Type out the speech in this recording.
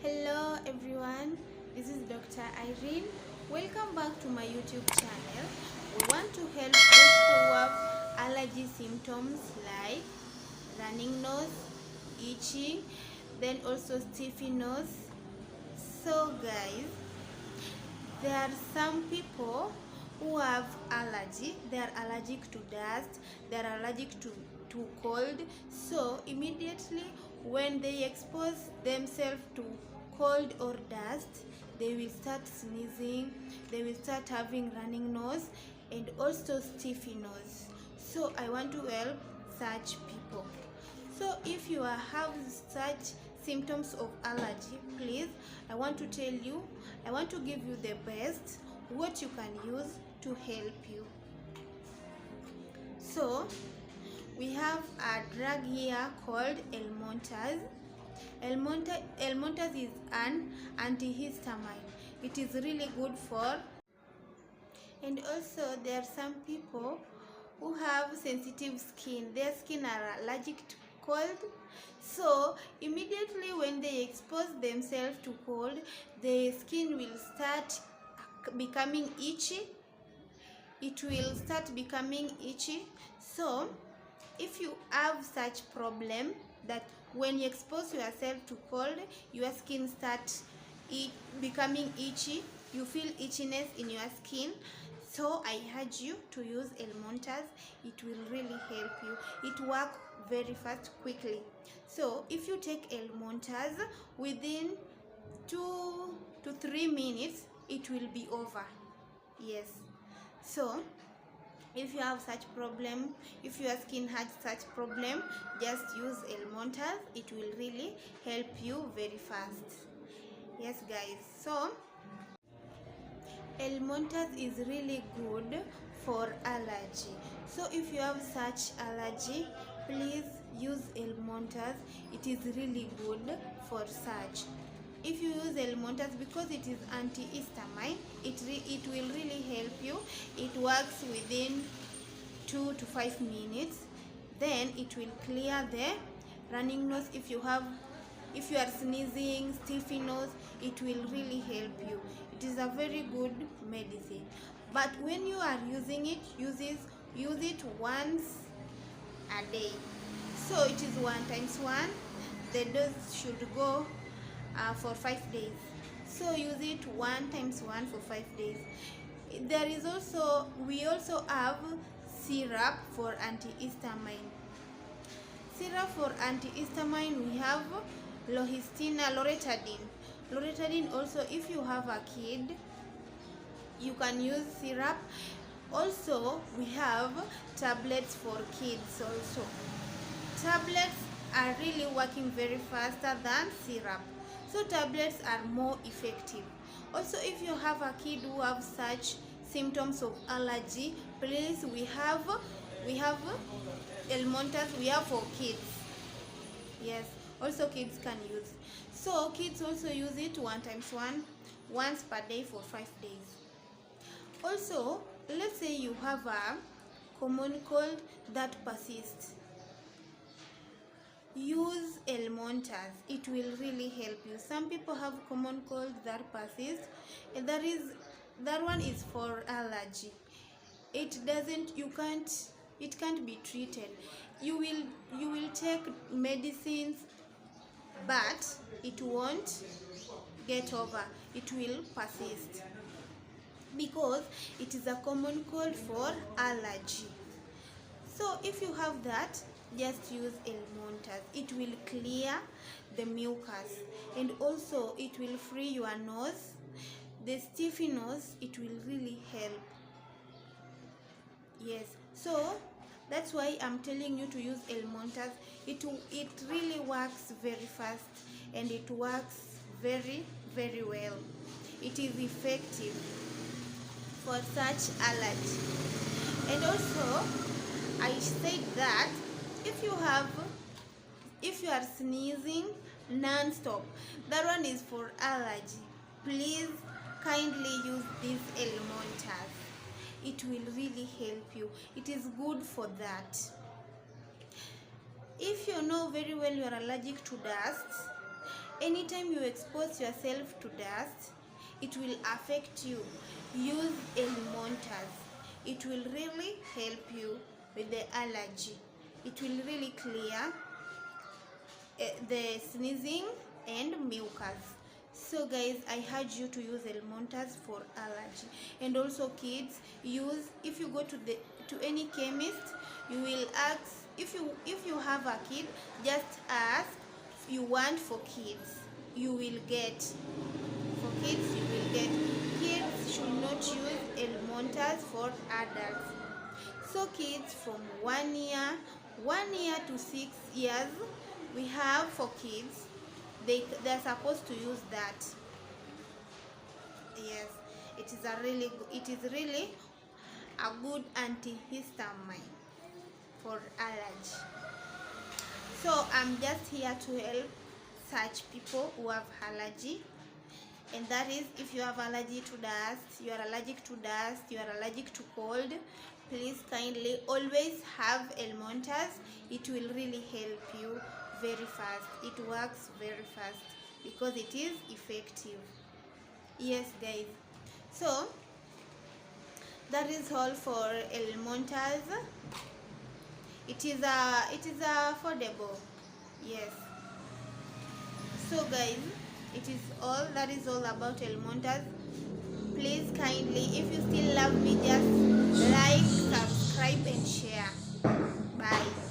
Hello everyone, this is Dr. Irene. Welcome back to my YouTube channel. We want to help those who have allergy symptoms like running nose, itching, then also stuffy nose. So guys, there are some people who have allergy. They are allergic to dust, they are allergic to cold. So immediately when they expose themselves to cold or dust, they will start sneezing, they will start having running nose and also stuffy nose. So I want to help such people. So if you have such symptoms of allergy, please, I want to tell you, I want to give you the best what you can use to help you. So we have a drug here called L.Montus. L.Montus is an antihistamine. It is really good for, and also there are some people who have sensitive skin. Their skin are allergic to cold. So immediately when they expose themselves to cold, their skin will start becoming itchy. It will start becoming itchy. So if you have such problem that when you expose yourself to cold, your skin starts becoming itchy, you feel itchiness in your skin, so I urge you to use L.Montus. It will really help you. It works very fast, quickly. So if you take L.Montus, within 2 to 3 minutes it will be over. Yes. So if you have such problem, if your skin has such problem, just use L.Montus. It will really help you very fast. Yes guys, so L.Montus is really good for allergy. So if you have such allergy, please use L.Montus. It is really good for such. If you use L.Montus, because it is antihistamine, it will really help you. It works within 2 to 5 minutes. Then it will clear the running nose. If you are sneezing, stuffy nose, it will really help you. It is a very good medicine. But when you are using it, use it once a day. So it is 1 times 1. The dose should go for 5 days. So use it 1 times 1 for 5 days. We also have syrup for antihistamine. Syrup for antihistamine, we have loratadine. Loratadine also, if you have a kid, you can use syrup. Also we have tablets for kids also. Tablets are really working very faster than syrup, so tablets are more effective. Also, if you have a kid who have such symptoms of allergy, please, we have L.Montus. We have for kids. Yes, also kids can use. So kids also use it 1 times 1, once per day for 5 days. Also, let's say you have a common cold that persists, use L.Montus. It will really help you. Some people have common cold that persists, and that one is for allergy. It can't be treated. You will take medicines, but it won't get over. It will persist because it is a common cold for allergy. So if you have that, just use L.Montus. It will clear the mucus, and also it will free your nose. The stuffy nose, it will really help. Yes, so that's why I'm telling you to use L.Montus. It really works very fast, and it works very, very well. It is effective for such allergy. And also I said that if you are sneezing non-stop, that one is for allergy. Please kindly use this L.Montus. It will really help you. It is good for that. If you know very well you are allergic to dust, anytime you expose yourself to dust, it will affect you. Use L.Montus. It will really help you with the allergy. It will really clear the sneezing and mucus. So guys, I urge you to use L.Montus for allergy. And also kids, use, if you go to any chemist, you will ask, if you have a kid, just ask you want for kids, you will get. For kids you will get. Kids should not use L.Montus for adults. So kids from 1 year to 6 years, we have for kids, they're supposed to use that. Yes, it is really a good antihistamine for allergy. So I'm just here to help such people who have allergy, and that is, if you have allergy to dust, you are allergic to dust, you are allergic to cold, please kindly always have L.Montus. It will really help you very fast. It works very fast because it is effective. Yes guys, so that is all for L.Montus. It is affordable. Yes. So guys, that is all about L.Montus. Please kindly, if you still love me, just like, subscribe and share. Bye.